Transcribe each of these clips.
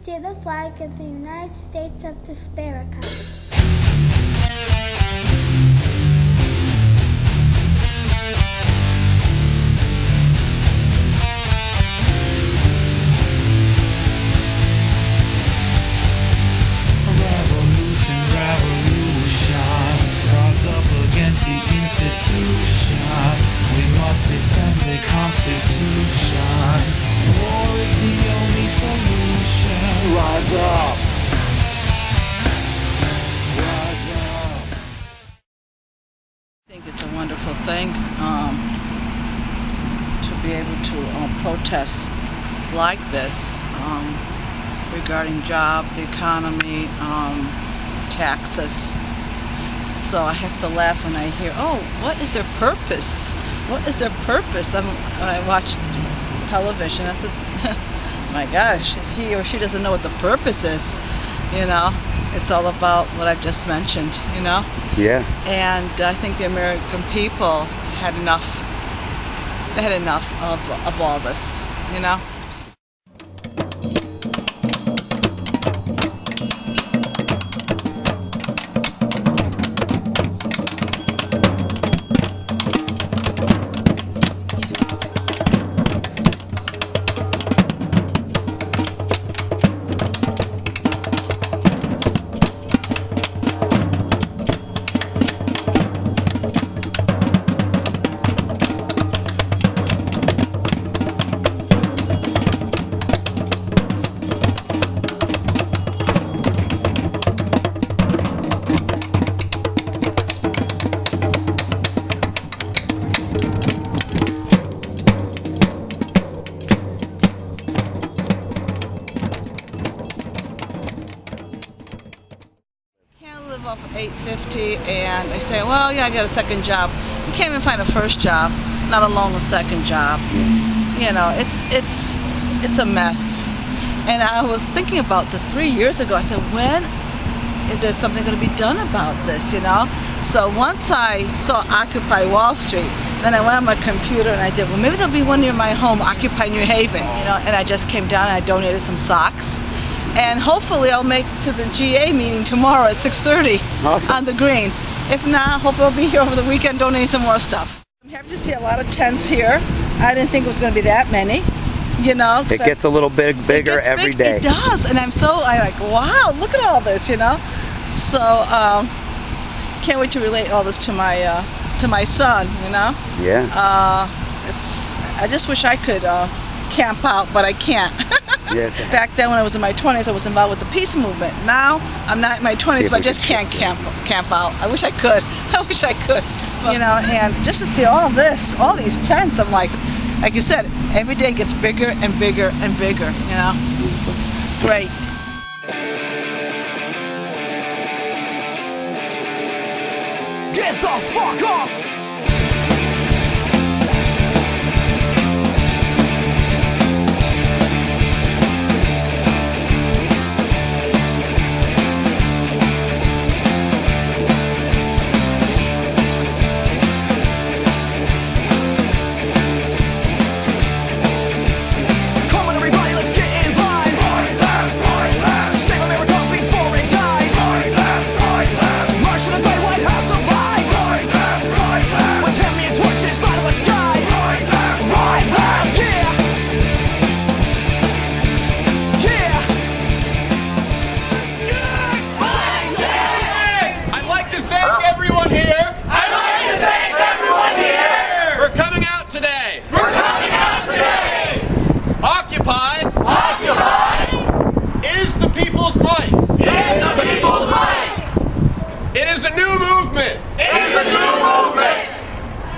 to the flag of the United States of America. I think it's a wonderful thing to be able to protest like this regarding jobs, the economy, taxes. So I have to laugh when I hear, oh, what is their purpose? What is their purpose? When I watch television, I said, my gosh, if he or she doesn't know what the purpose is, you know, it's all about what I've just mentioned, you know? Yeah. And I think the American people had enough. They had enough of all this, you know? Off of $8.50, and they say, well, yeah, I got a second job. You can't even find a first job, not alone a second job. You know, it's a mess. And I was thinking about this 3 years ago. I said, when is there something going to be done about this, you know? So once I saw Occupy Wall Street, then I went on my computer and I did, well, maybe there'll be one near my home, Occupy New Haven, you know? And I just came down and I donated some socks. And hopefully I'll make to the GA meeting tomorrow at 6:30 Awesome. on the green. If not, hopefully I'll be here over the weekend donating some more stuff. I'm happy to see a lot of tents here. I didn't think it was going to be that many, you know. It gets a little bigger every day. It does, and I'm like, wow, look at all this, you know. So can't wait to relate all this to my son, you know. Yeah. I just wish I could camp out, but I can't. Yeah. Back then when I was in my 20s, I was involved with the peace movement. Now I'm not in my 20s, but I just can't camp out. I wish I could. I wish I could. You know, and just to see all this, all these tents, I'm like you said, every day gets bigger and bigger and bigger, you know. It's great. Get the fuck up!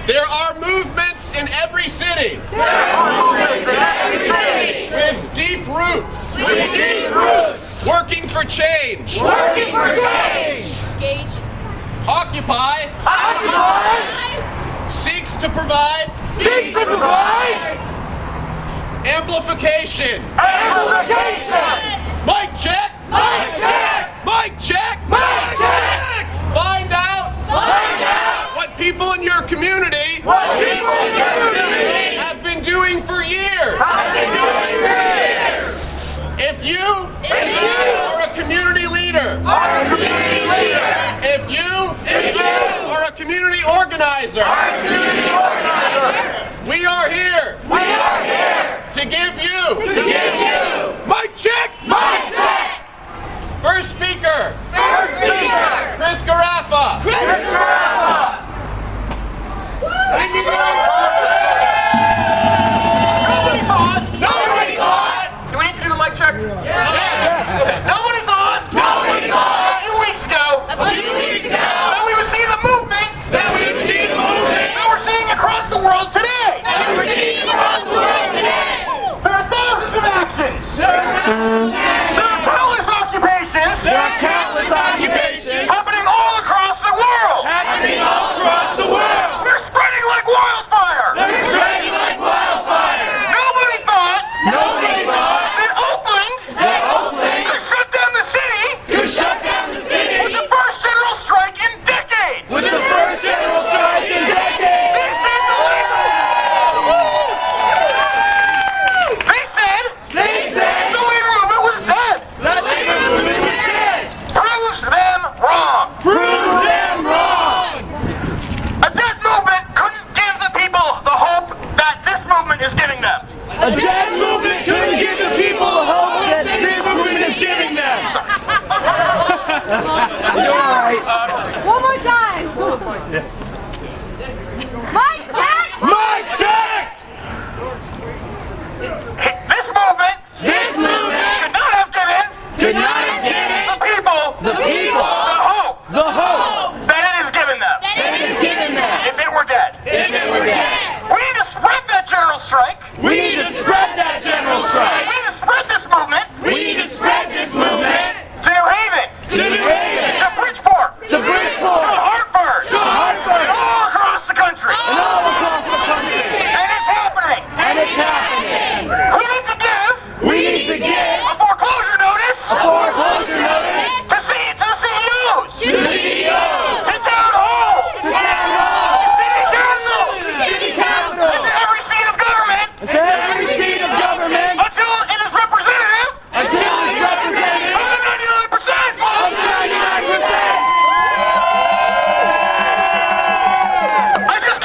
There are movements in every city. With deep roots. Working for change. Occupy. Seeks to provide. Amplification. Mic check. Mic check. Find out what people in your community have been doing for years. If If you are a community leader, if you are a community organizer, we are here to give you mic check. First speaker, Chris Garaffa. Nobody thought. Do we need to do the mic check? Yes. Nobody thought. A few weeks ago. That we would see the movement. That we're seeing across the world today. There are thousands of actions. There are countless occupations. Happening all across the world. They're spreading like wildfire. Nobody thought that Oakland could shut down the city with the first general strike in decades. They said the labor movement was dead. Proves them wrong. A dead movement couldn't give the people the hope that this movement is giving them. You're alright. One more time. Mic check. This movement could not have given the people the hope that it is giving them. If it were dead. We need to spread that general strike. We need to spread this movement to New Haven, to Bridgeport, to Hartford, and all across the country. And it's happening. We need to give a foreclosure notice to CEOs, to town halls, to city council, and to every seat of government until it is representative of the 99%. I just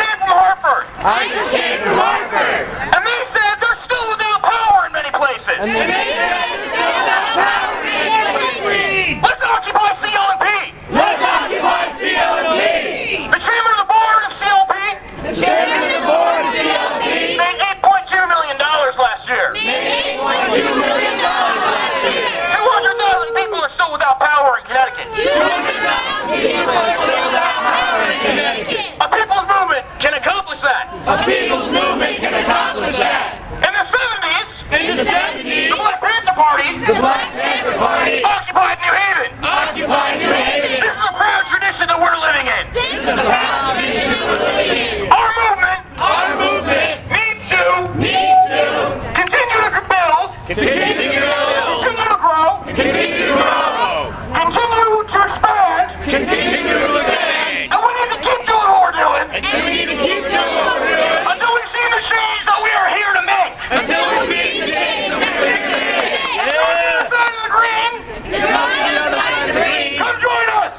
came from Hartford. And they said they're still without power in many places. Let's occupy CLP. The chairman of the board of CLP made $8.2 million last year. 200,000 people are still without power in Connecticut. A people's movement can accomplish that. In the 70s, the Black Panther Party occupied New Haven. This is a proud tradition that we're living in. Our movement needs to continue to build, continue to grow, continue to expand, and we need to keep doing what we're doing until we see the change that we are here to make. On the other side of the green, come join us.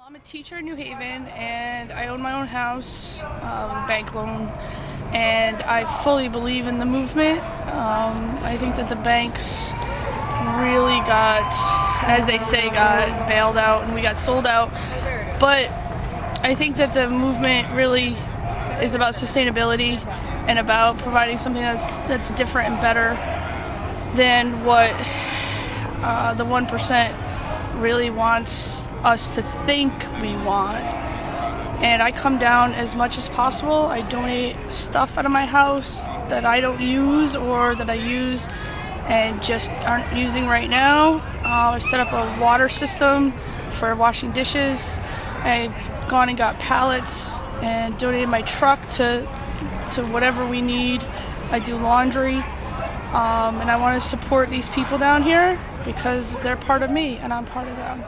I'm a teacher in New Haven, and I own my own house, bank loan, and I fully believe in the movement. I think that the banks really got, as they say, got bailed out and we got sold out. But I think that the movement really is about sustainability and about providing something that's different and better than what the 1% really wants us to think we want. And I come down as much as possible. I donate stuff out of my house that I don't use or that I use and just aren't using right now. I set up a water system for washing dishes. I've gone and got pallets and donated my truck to whatever we need. I do laundry, and I want to support these people down here because they're part of me and I'm part of them.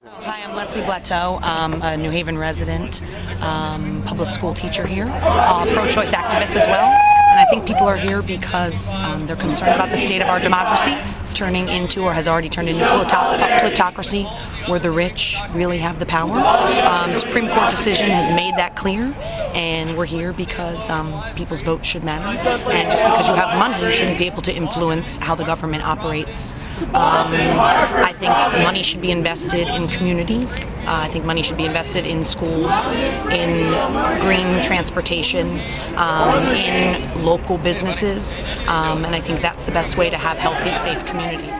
Hi, I'm Leslie Blateau. I'm a New Haven resident, public school teacher here, pro-choice activist as well. And I think people are here because they're concerned about the state of our democracy. It's turning into, or has already turned into, plutocracy, where the rich really have the power. The Supreme Court decision has made that clear, and we're here because people's votes should matter. And just because you have money, you shouldn't be able to influence how the government operates. I think money should be invested in communities. I think money should be invested in schools, in green transportation, in local businesses, and I think that's the best way to have healthy, safe communities.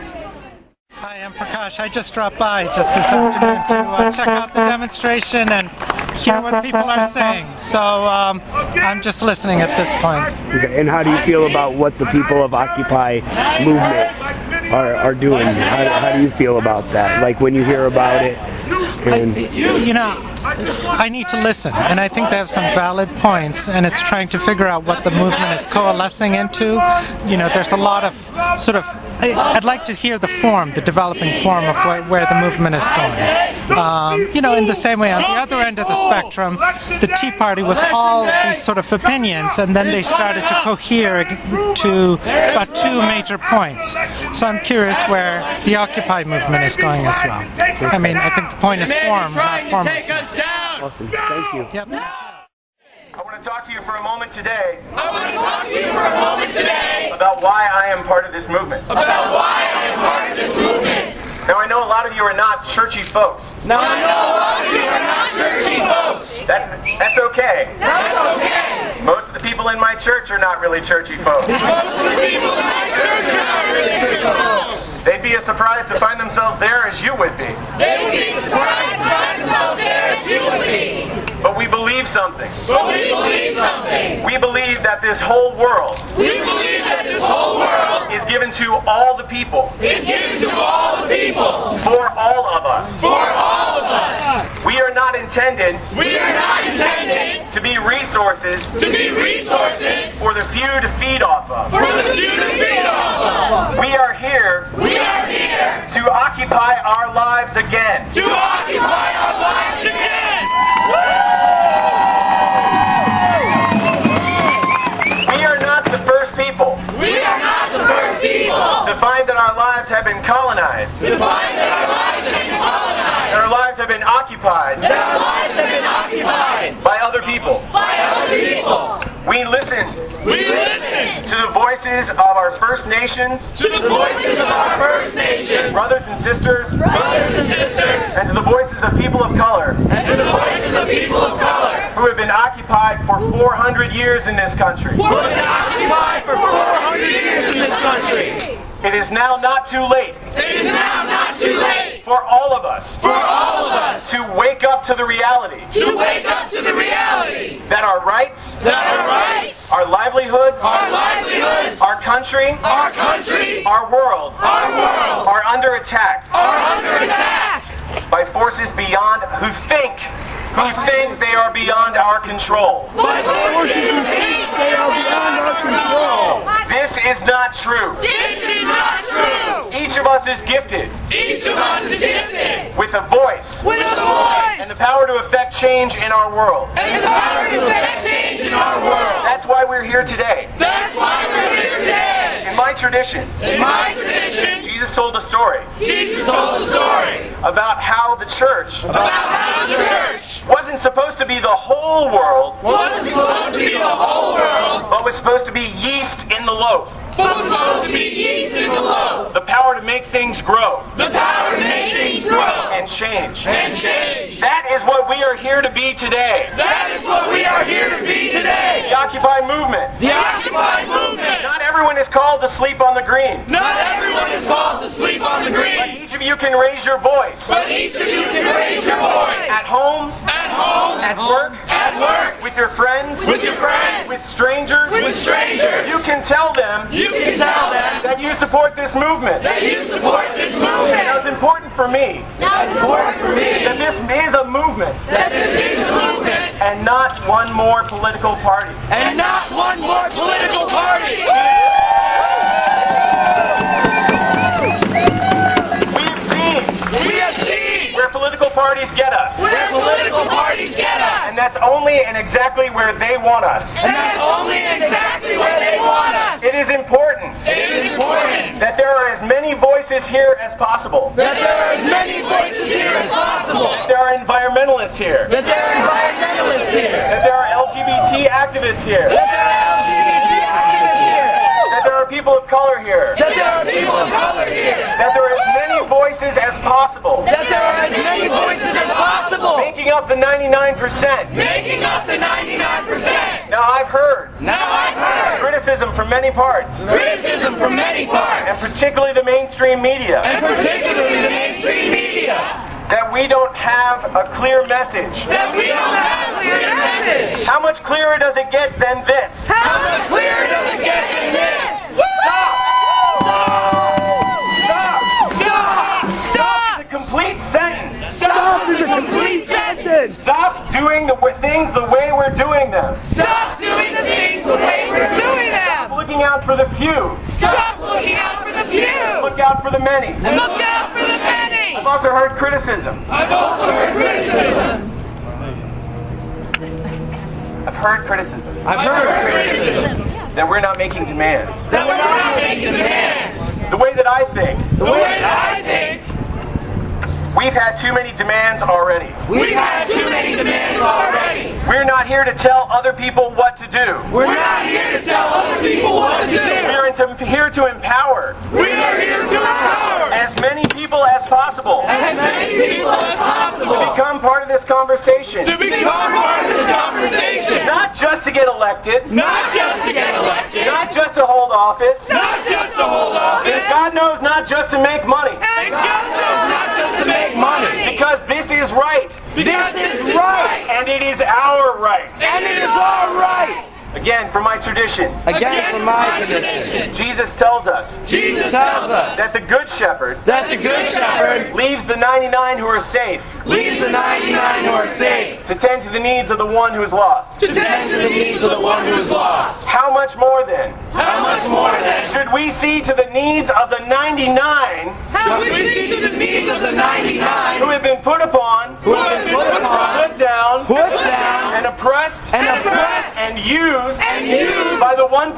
Hi, I'm Prakash. I just dropped by just this afternoon to check out the demonstration and hear what people are saying. So I'm just listening at this point. Okay. And how do you feel about what the people of Occupy movement are doing? How do you feel about that? Like when you hear about it? And I need to listen, and I think they have some valid points, and it's trying to figure out what the movement is coalescing into. There's a lot of sort of, I'd like to hear the developing form of where the movement is going. In the same way, on the other end of the spectrum, the Tea Party was all these sort of opinions, and then they started to cohere to about two major points. So I'm curious where the Occupy movement is going as well. I mean, I think the point is form, not formalism. Awesome. Thank you. Yep. I want to talk to you for a moment today. About why I am part of this movement. Now, I know a lot of you are not churchy folks. That's okay. Most of the people in my church are not really churchy folks. They'd be as surprised to find themselves there as you would be. But we believe something. We believe that this whole world is given to all the people. For all of us. We are not intended to be resources for the few to feed off of. We are here to occupy our lives again. We are not the first people to find that our lives have been colonized. That our lives have been occupied by other people. We listen to the voices of our First Nations, brothers and sisters, and to the voices of people of color, who have been occupied for 400 years in this country. It is now not too late. For all of us to wake up to the reality that our rights, our livelihoods, our country, our world are under attack by forces beyond who think they are beyond our control. This is not true. Each of us is gifted with a voice and the power to affect change in our world. That's why we're here today. In my tradition, Jesus told a story about how the church wasn't supposed to be the whole world, but was supposed to be yeast in the loaf. The power to make things grow. And change. That is what we are here to be today. The Occupy movement. Not everyone is called to sleep on the green. But each of you can raise your voice. At home. At work. With your friends. With strangers. You can tell them that you support this movement. Now, it's important for me that this is a movement. And not one more political party. We have seen where political parties get us. Where political parties get us. And that's only and exactly where they want us. And that's only exactly where they want us. It is important. It is important that there are as many voices here as possible. that there are as many voices here as possible. That there are environmentalists here. That there are environmentalists here. That there are LGBT activists here. That there are LGBT activists here. That there are people of color here. That there are people of color here. That there are as many voices as possible. That there are as many voices as possible. Making up the 99%. Making up the 99%. Now I've heard criticism from many parts. Criticism from many parts. And particularly the mainstream media. And particularly the mainstream media. That we don't have a clear message. That we don't have a clear message. How much clearer does it get than this? How much clearer does it get than this? Stop! Stop! It's a complete sentence. Stop is a complete sentence. Stop doing the things the way we're doing them. Stop doing the things the way we're doing them. Stop looking out for the few. Stop looking out for the few. Look out for the many. Look out for the many. I've also heard criticism. I've also heard criticism. I've heard criticism. I've heard criticism. That we're not making demands. That we're not making demands. The way that I think. The way that I think. We've had too many demands already. We've had too many demands already. We're not here to tell other people what to do. We're not here to tell other people what to do. We're here to empower. We are here to empower as many people as possible. As many people as possible. To become part of this conversation. To become part of this conversation. Not just to get elected. Not just to get elected. Not just to hold office. Not just to hold office. And God knows not just to make money. And God knows not just to make money. Because this is right. Because this is right. And it is our right. And it is our right. Again, from my tradition. Again, from my tradition. Jesus tells us. Jesus tells us that the good shepherd. That the good shepherd leaves the 99 who are safe. Leaves the 99 who are safe. To tend to the needs of the one who is lost. To tend to the needs of the one who is lost. How much more then? How much more then? Should we see to the needs of the 99? How should we see to the needs of the 99 who have been put upon? Who have been put upon? Put down. Put down. And oppressed. And oppressed. And used. And used by the 1%.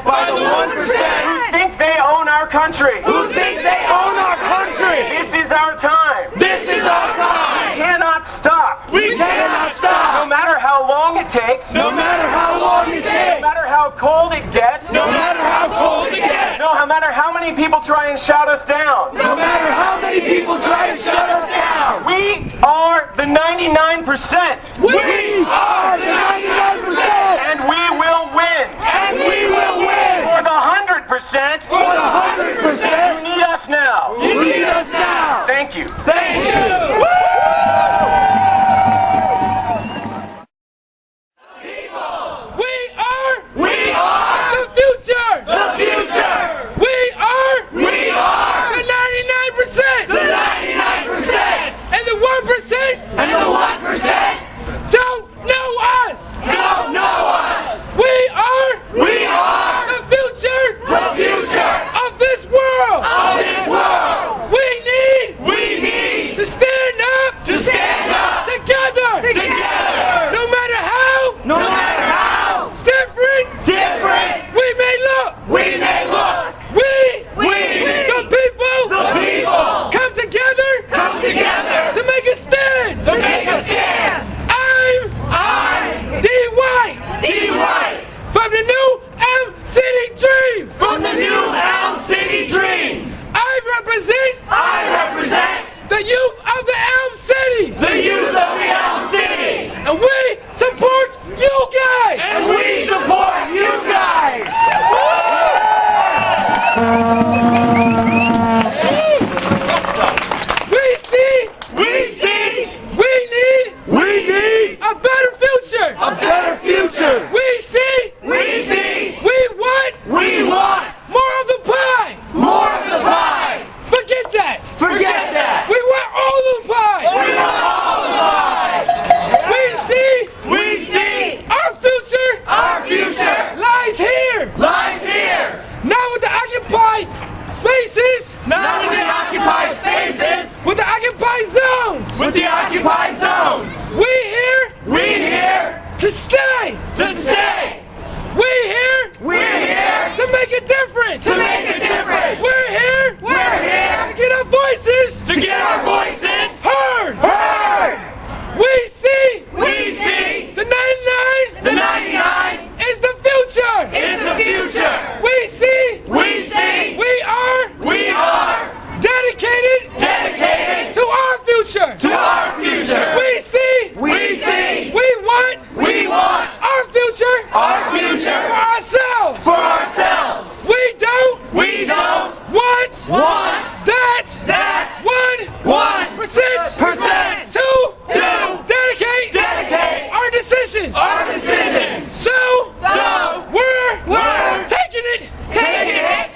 By the 1%. Who think they own our country. Who think they own our country. This is our time. This is our time. We cannot stop. We cannot stop. No matter how long it takes. No matter how long it takes. No matter how cold it gets. No matter how cold it gets. No matter how many people try and shout us down. No matter how many people try to shut us down. We are the 99%. We are the 99%. And we will win. And we will win. For the 100%. For the 100%. You need us now. You need us now. Thank you. Thank you. We are the future. The future. We are the 99%. The 99%. And the 1%. And the 1% don't know us. Don't know us. We are the future. The future of this world. Of this world. We need to stand up. To stand up together. Together. No matter how. No matter how. Different. We may look. We, the people, come together to make a stand. I'm D. White. From the new Elm City Dream. I represent the youth of the Elm City. And we support you guys. We need a better future. We want more of the pie. Forget that. We want all of the pie. We see our future lies here. Not with the occupied spaces. With the occupied zones. stay! To stay! We're here! We're here! To make a difference! To make a difference! We're here! We're here! To get our voices! To get our voices! Heard! Heard! We see! We see! The 99! The 99! Is the future! Is the future! We see! We see! We are! We are! Dedicated! Dedicated! To our future! To our future! We see! We see! We want! We want! Our future! Our future! For ourselves! For ourselves! We don't! We don't! Want! That! 1% to dedicate! Our decisions! Our decisions! So we're taking it back!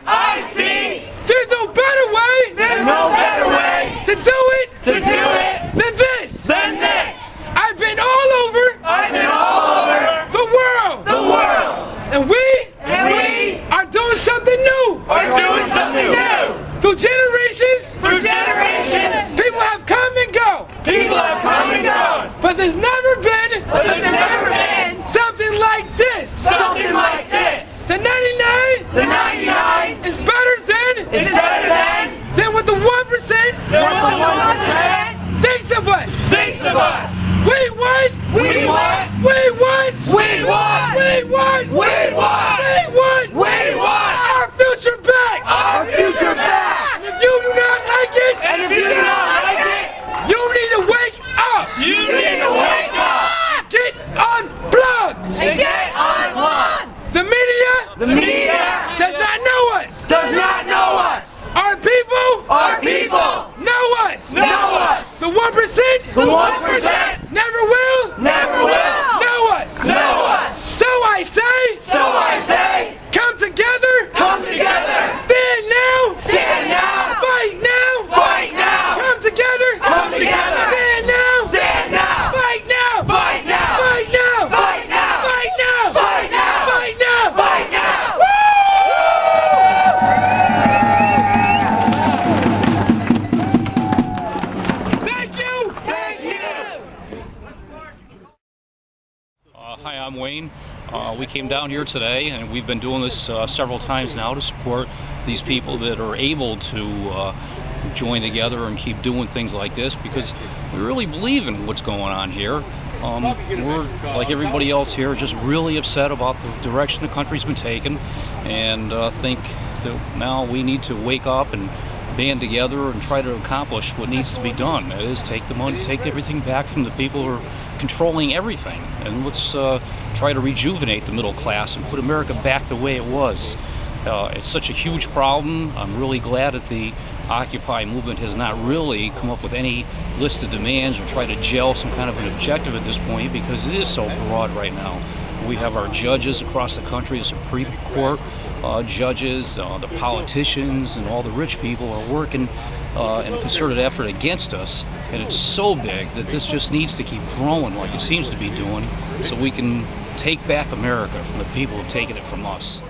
I see! There's no better way! To do it! Than this! I've been all over! The world! And we are doing something new! Through generations! People have come and gone! But there's never been something like this! The 99 is better than what the 1% thinks of us! We want our future back! And if you do not like it, you need to wake up! Get unplugged! The media does not know us! Our people know us! The 1% never will know us! So I say, come together, stand now, fight now, come together, stand now, fight now, fight now. Thank you. Hi, I'm Wayne. We came down here today, and we've been doing this several times now to support these people that are able to join together and keep doing things like this, because we really believe in what's going on here. We're, like everybody else here, just really upset about the direction the country's been taken, and think that now we need to wake up and band together and try to accomplish what needs to be done. That is, take the money, take everything back from the people who are controlling everything, and let's try to rejuvenate the middle class and put America back the way it was. It's such a huge problem. I'm really glad that the Occupy movement has not really come up with any list of demands or try to gel some kind of an objective at this point, because it is so broad right now. We have our judges across the country, the Supreme Court judges, the politicians, and all the rich people are working in a concerted effort against us, and it's so big that this just needs to keep growing like it seems to be doing, so we can take back America from the people who've taken it from us.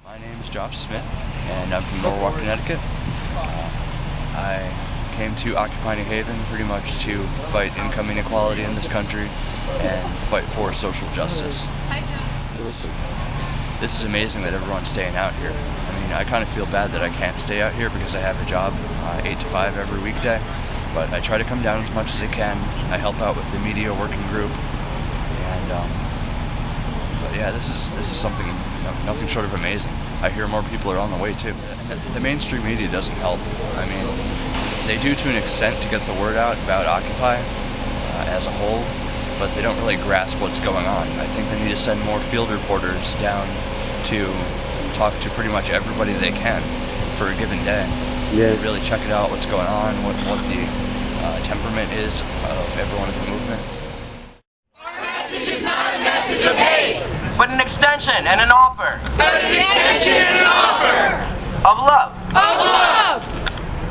My name is Josh Smith, and I'm from Norwalk, Connecticut. I came to Occupy New Haven pretty much to fight income inequality in this country and fight for social justice. This is amazing that everyone's staying out here. I mean, I kind of feel bad that I can't stay out here because I have a job 8 to 5 every weekday, but I try to come down as much as I can. I help out with the media working group, and but yeah, this is something, nothing short of amazing. I hear more people are on the way too. The mainstream media doesn't help. I mean, they do to an extent to get the word out about Occupy as a whole, but they don't really grasp what's going on. I think they need to send more field reporters down to talk to pretty much everybody they can for a given day. Yeah. Really check it out, what's going on, what the temperament is of everyone in the movement. Our message is not a message of hate, but an extension and an offer. Of love.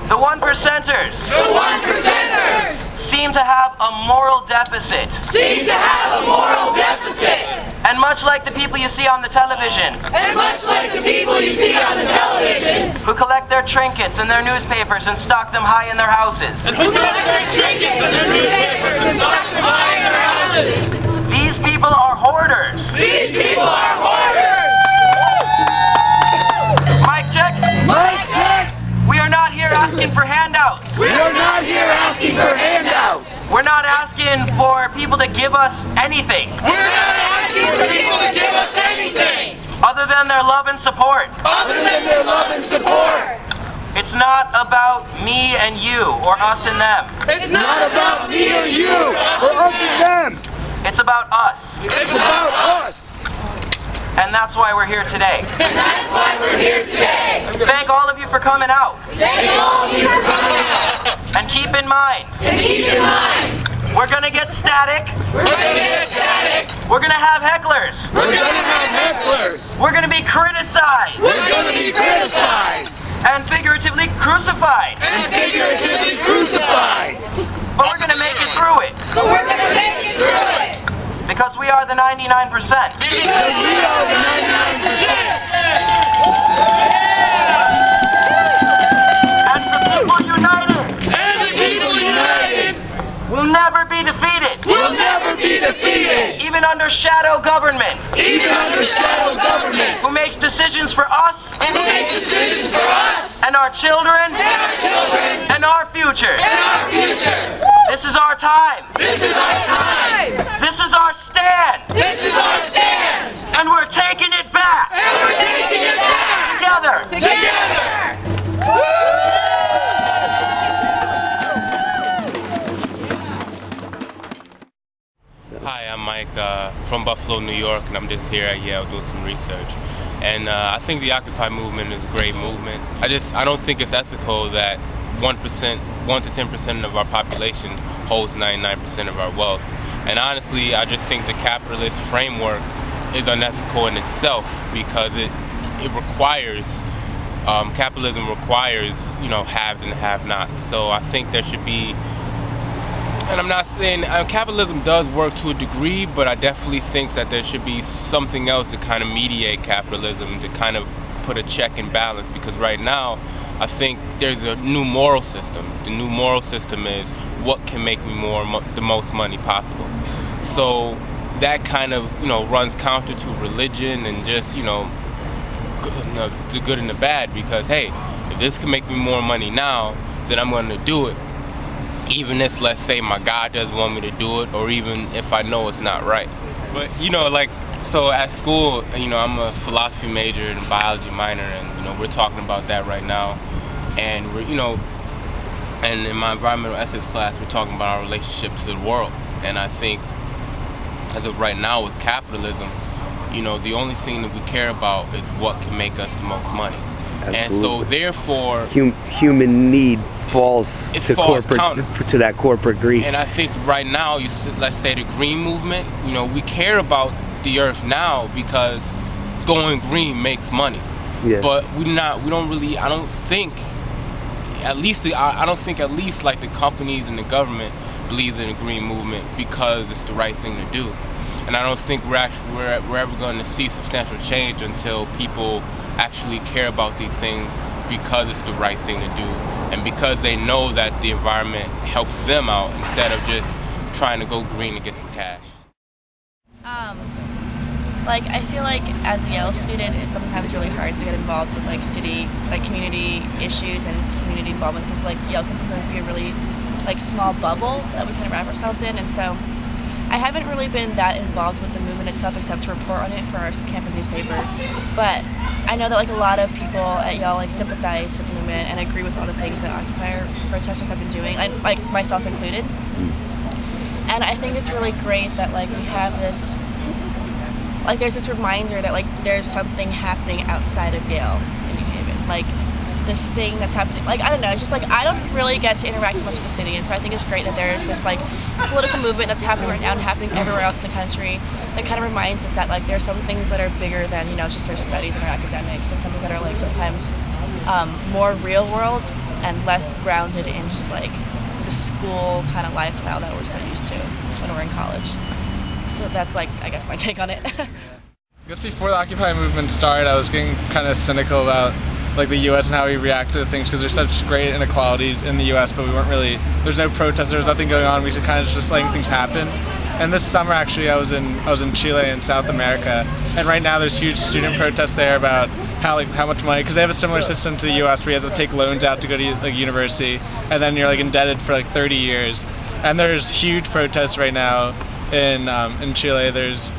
The one percenters. Seem to have a moral deficit. And much like the people you see on the television. And much like the people you see on the television. Who collect their trinkets and their newspapers and stock them high in their houses. Who collect their trinkets and their newspapers and stock them high in their houses. These people are hoarders. These people are hoarders. Mic check. Mic check. We are not here asking for handouts. We are not here asking for handouts. We're not asking for people to give us anything. We're not asking for people to give us anything. Other than their love and support. Other than their love and support. It's not about me and you, or us and them. It's not about me or you, or us and them. It's about us. It's about us. And that's why we're here today. And that's why we're here today. Thank all of you for coming out. Thank all of you for coming out. And keep in mind. And keep in mind. We're gonna get static. We're gonna get static. We're gonna have hecklers. We're gonna have hecklers. We're gonna be criticized. We're gonna be criticized. And figuratively crucified. And figuratively crucified. But we're gonna make it through it. But we're gonna make it through it. Because we are the 99%. Because we are the 99%. And the people united. And the people united. Will never be defeated. Will never be defeated. Even under shadow government. Even under shadow government. Who makes decisions for us. Who makes decisions for us. And our children. And our children. And our future. And our futures. This is our time. This is our time. This is our stand. This is our stand. And we're taking it back. And we're taking it back. Together. Together. Hi, I'm Mike from Buffalo, New York, and I'm just here at Yale doing some research. And I think the Occupy movement is a great movement. I don't think it's ethical that 1 to 10% of our population holds 99% of our wealth. And honestly, I just think the capitalist framework is unethical in itself because it requires, capitalism requires, haves and have-nots. So I think there should be, and I'm not saying capitalism does work to a degree, but I definitely think that there should be something else to kind of mediate capitalism, to kind of put a check and balance, because right now I think there's a new moral system. The new moral system is what can make me the most money possible. So that kind of runs counter to religion and just the good and the bad, because hey, if this can make me more money now, then I'm going to do it, even if, let's say, my God doesn't want me to do it, or even if I know it's not right. But so at school, I'm a philosophy major and a biology minor, and we're talking about that right now. And we're, and in my environmental ethics class, we're talking about our relationship to the world. And I think, as of right now with capitalism, the only thing that we care about is what can make us the most money. Absolutely. And so therefore, human need falls to that corporate greed. And I think right now, let's say the green movement, we care about the earth now because going green makes money. Yeah. But I don't think at least like the companies and the government believe in the green movement because it's the right thing to do. And I don't think we're ever going to see substantial change until people actually care about these things because it's the right thing to do, and because they know that the environment helps them out instead of just trying to go green to get some cash. I feel like as a Yale student, it's sometimes really hard to get involved with community issues and community involvement, because Yale can sometimes be a really small bubble that we kind of wrap ourselves in, and so I haven't really been that involved with the movement itself except to report on it for our campus newspaper. But I know that a lot of people at Yale sympathize with the movement and agree with all the things that Occupier protesters have been doing, and myself included. And I think it's really great that we have this there's this reminder that there's something happening outside of Yale in New Haven. This thing that's happening, I don't know, it's just I don't really get to interact much with the city, and so I think it's great that there is this political movement that's happening right now and happening everywhere else in the country that kind of reminds us that there's some things that are bigger than just our studies and our academics, and some things that are sometimes more real world and less grounded in just the school kind of lifestyle that we're so used to when we're in college. So that's like, I guess, my take on it. I guess before the Occupy movement started, I was getting kind of cynical about like the U.S. and how we react to things, because there's such great inequalities in the U.S., but we weren't really, there's no protests, there's nothing going on, we just kind of just letting things happen. And this summer actually I was in Chile in South America, and right now there's huge student protests there about how much money, because they have a similar system to the U.S. where you have to take loans out to go to like university, and then you're like indebted for like 30 years. And there's huge protests right now in Chile. There's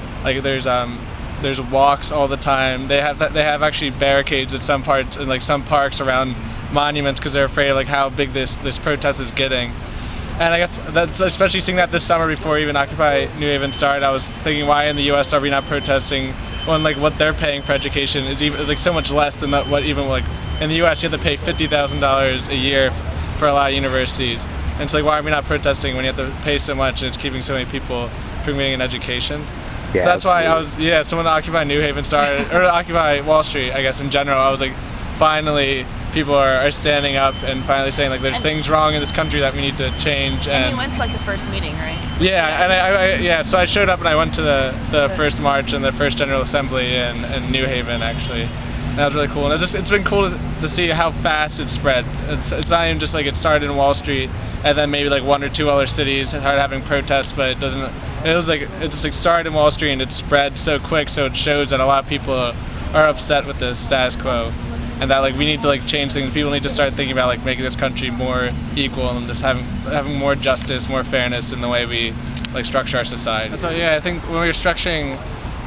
walks all the time. They have actually barricades at some parts and like some parks around monuments because they're afraid of like how big this protest is getting. And I guess that's especially seeing that this summer before even Occupy New Haven started. I was thinking, why in the U.S. are we not protesting when like what they're paying for education is like so much less than what even like in the U.S. you have to pay $50,000 a year for a lot of universities. And it's like, why are we not protesting when you have to pay so much and it's keeping so many people from getting an education? Yeah, so that's why I was, so when Occupy New Haven started, or Occupy Wall Street, I guess in general, I was like, finally people are standing up and finally saying like there's things wrong in this country that we need to change. And you went to like the first meeting, right? Yeah, and so I showed up and I went to the first march and the first General Assembly in New Haven actually. And that was really cool. And it's been cool to see how fast it spread. It's not even just like it started in Wall Street and then maybe like one or two other cities started having protests, but it just like started in Wall Street and it spread so quick, so it shows that a lot of people are upset with the status quo. And that like we need to like change things. People need to start thinking about like making this country more equal and just having more justice, more fairness in the way we like structure our society. So I think when we're structuring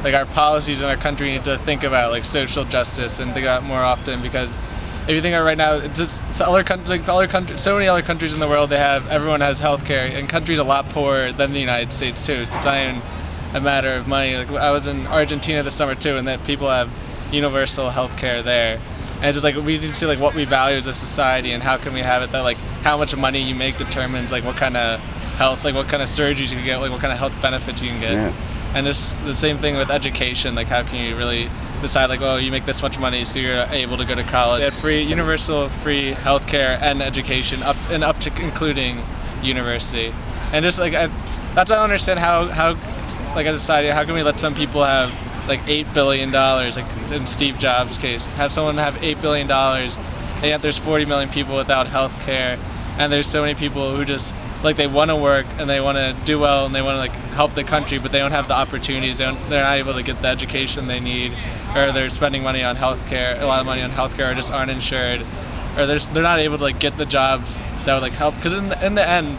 like our policies in our country, we need to think about like social justice and think about it more often, because if you think about it right now, it's just so many other countries in the world, everyone has healthcare, and countries a lot poorer than the United States too. It's not even a matter of money. Like I was in Argentina this summer too, and that people have universal healthcare there. And it's just like we need to see like what we value as a society, and how can we have it that like how much money you make determines like what kind of health, like what kind of surgeries you can get, like what kind of health benefits you can get. Yeah. And this the same thing with education. Like how can you really decide like, oh, you make this much money so you're able to go to college. They had universal free healthcare and education up to including university. And just like that's why I don't understand how like as a society, how can we let some people have like $8 billion, like in Steve Jobs' case, have someone have $8 billion, and yet there's 40 million people without health care, and there's so many people who just like they want to work and they want to do well and they want to like help the country, but they don't have the opportunities. They're not able to get the education they need, or they're spending money on healthcare, a lot of money on healthcare, or just aren't insured, or they're not able to like get the jobs that would like help. Because in the end,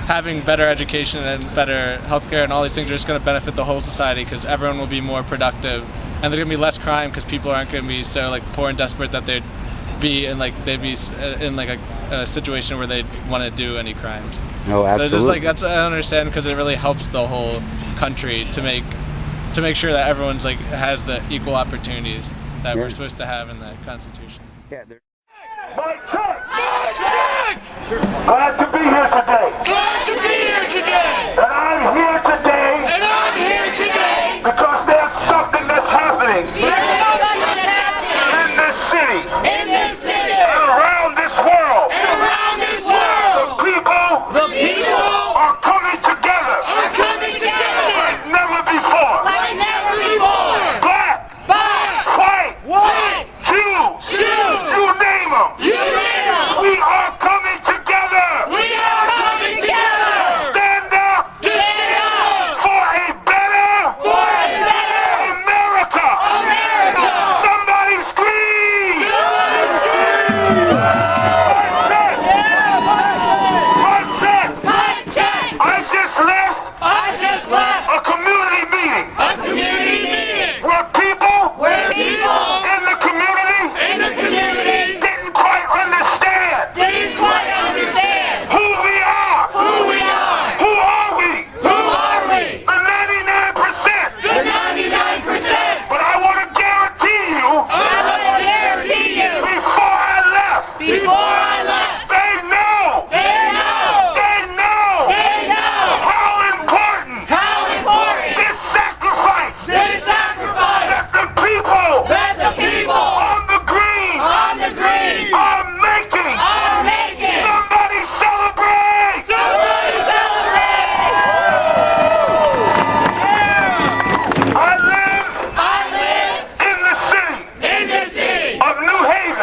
having better education and better healthcare and all these things are just going to benefit the whole society, because everyone will be more productive, and there's going to be less crime because people aren't going to be so like poor and desperate that they'd be in like a situation where they'd want to do any crimes. Oh, absolutely. So just like that's I understand, because it really helps the whole country to make sure that everyone's like has the equal opportunities that we're supposed to have in the Constitution. Yeah. Mike check! Glad to be here today. Glad to be here today. And I'm here today. And I'm here today. Because there's something that's happening. There's something that's happening. In this city. In this city. And around this world. And around this world. The people are coming together. Are coming together. Like never before. Like never before. Black. White. Jews. You name them. We are coming together. We are coming together. Stand up. For a better. America. Somebody scream.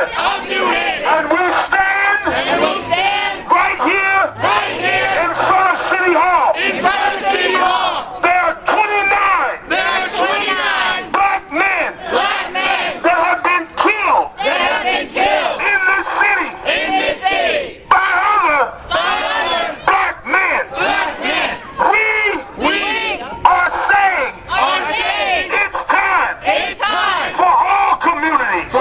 Haven. And we stand right here in front of City Hall. There are 29 black men that have been killed in this city by other black men. We are saying it's time for all communities to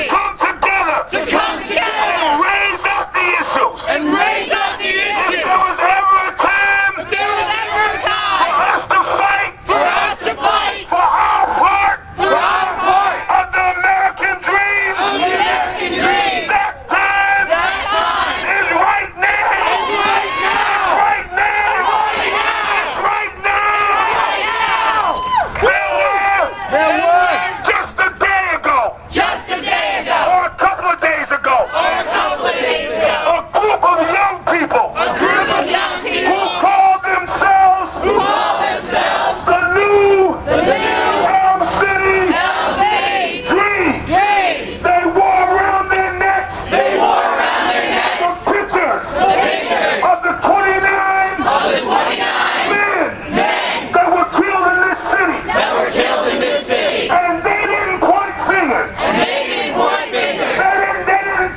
come together and raise up the issues. If there was ever a time for us to fight for our part of the American dream, that time is right now. Right now. There were just a day ago, or a couple of days ago, a group of young people who call themselves the new Elm City Dream. They wore around their necks the pictures of the 29 men that were killed in this city. And they didn't point fingers. They didn't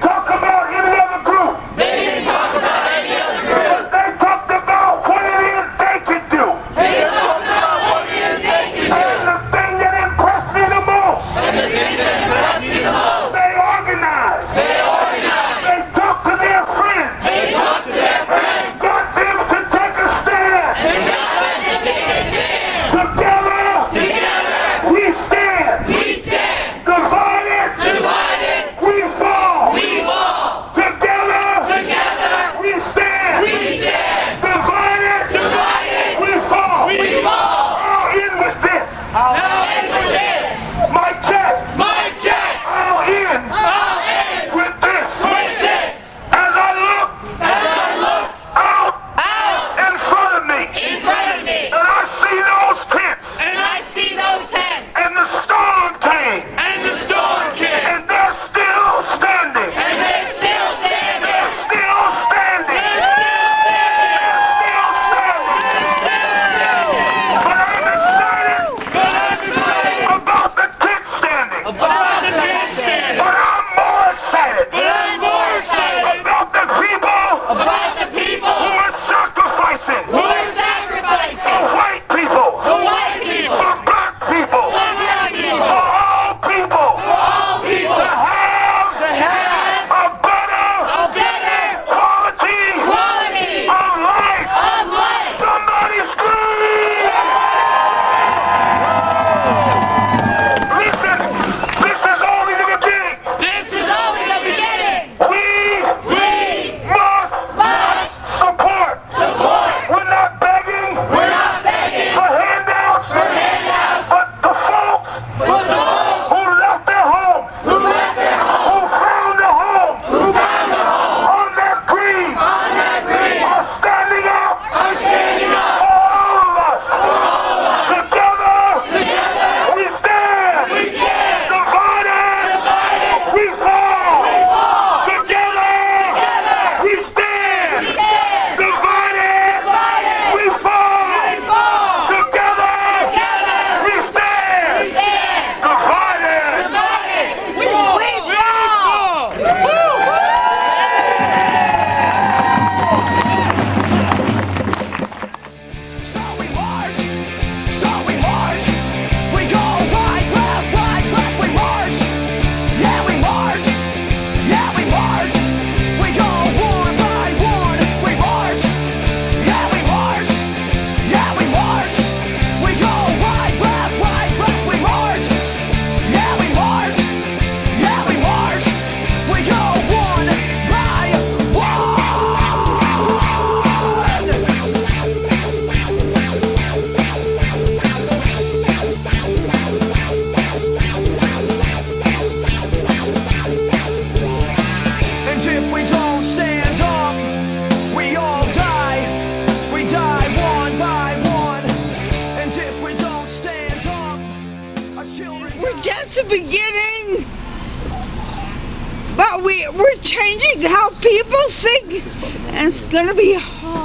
talk about any other group. But they talked about what it is they could do. And the thing that impressed me the most, they organized. They talked to their friends. Got them to take a stand. Together, we stand. Divided, we fall. Together, we stand. Divided, we fall. I'll end with this. Mic check. I'll end with this. As I look out in front of me, and I see those tents, and the storm came, and they're still standing. They're still standing. But I'm excited about the tent standing. But I'm more excited about the people who are sacrificing for white people, for black people, for all people to have a better quality of life. Somebody scream! Listen, this is only the beginning. We must support. We're not begging for handouts, but the folks who left their homes, who found a home on their green, are standing up for all of us. Together, we stand. Divided, we fall. Together, we stand. Divided, we fall. Together, we stand. Divided, we fall. So we march, we go right, left, we march. Yeah, we march, we go one by one, we march. Yeah, we march, we go right, left, we march. Yeah, we march, we go one by one. And if we don't stand up, we all die. We die one by one. And if we don't stand up, our children. We're just the beginning. we're changing how people think, and it's gonna be hard.